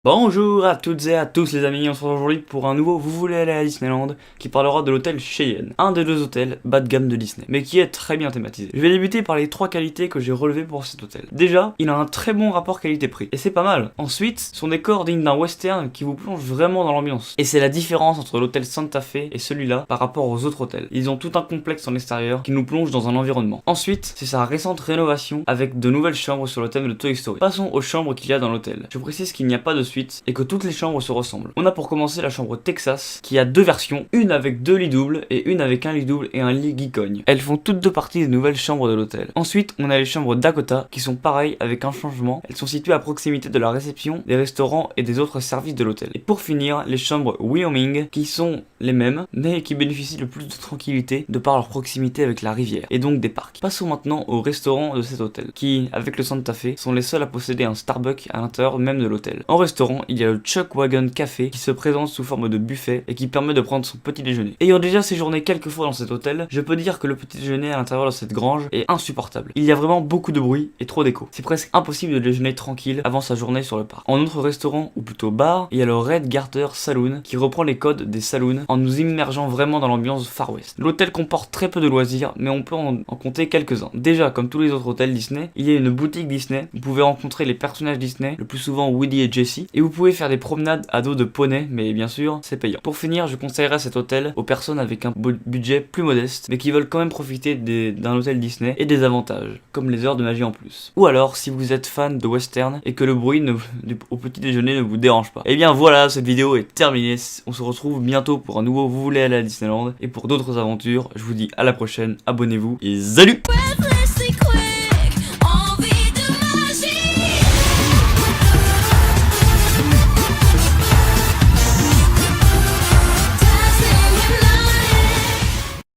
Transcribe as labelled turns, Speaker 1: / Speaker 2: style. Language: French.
Speaker 1: Bonjour à toutes et à tous les amis, on se retrouve aujourd'hui pour un nouveau Vous voulez aller à Disneyland qui parlera de l'hôtel Cheyenne, un des deux hôtels bas de gamme de Disney, mais qui est très bien thématisé. Je vais débuter par les trois qualités que j'ai relevées pour cet hôtel. Déjà, il a un très bon rapport qualité-prix, et c'est pas mal. Ensuite, son décor digne d'un western qui vous plonge vraiment dans l'ambiance. Et c'est la différence entre l'hôtel Santa Fe et celui-là par rapport aux autres hôtels. Ils ont tout un complexe en extérieur qui nous plonge dans un environnement. Ensuite, c'est sa récente rénovation avec de nouvelles chambres sur le thème de Toy Story. Passons aux chambres qu'il y a dans l'hôtel. Je précise qu'il n'y a pas de suite et que toutes les chambres se ressemblent. On a pour commencer la chambre Texas qui a deux versions, une avec deux lits doubles et une avec un lit double et un lit geekogne. Elles font toutes deux parties des nouvelles chambres de l'hôtel. Ensuite, on a les chambres Dakota qui sont pareilles avec un changement. Elles sont situées à proximité de la réception, des restaurants et des autres services de l'hôtel. Et pour finir, les chambres Wyoming qui sont les mêmes mais qui bénéficient de plus de tranquillité de par leur proximité avec la rivière et donc des parcs. Passons maintenant aux restaurants de cet hôtel qui, avec le Santa Fe, sont les seuls à posséder un Starbucks à l'intérieur même de l'hôtel. En restaurant, il y a le Chuck Wagon Café qui se présente sous forme de buffet et qui permet de prendre son petit déjeuner. Ayant déjà séjourné quelques fois dans cet hôtel, je peux dire que le petit déjeuner à l'intérieur de cette grange est insupportable. Il y a vraiment beaucoup de bruit et trop d'écho. C'est presque impossible de déjeuner tranquille avant sa journée sur le parc. En autre restaurant, ou plutôt bar, il y a le Red Garter Saloon qui reprend les codes des saloons en nous immergeant vraiment dans l'ambiance Far West. L'hôtel comporte très peu de loisirs, mais on peut en compter quelques-uns. Déjà, comme tous les autres hôtels Disney, il y a une boutique Disney. Vous pouvez rencontrer les personnages Disney, le plus souvent Woody et Jessie, et vous pouvez faire des promenades à dos de poney, mais bien sûr, c'est payant. Pour finir, je conseillerais cet hôtel aux personnes avec un budget plus modeste, mais qui veulent quand même profiter d'un hôtel Disney et des avantages, comme les heures de magie en plus. Ou alors, si vous êtes fan de western et que le bruit au petit déjeuner ne vous dérange pas. Et bien voilà, cette vidéo est terminée. On se retrouve bientôt pour un nouveau Vous voulez aller à Disneyland et pour d'autres aventures. Je vous dis à la prochaine, abonnez-vous et salut!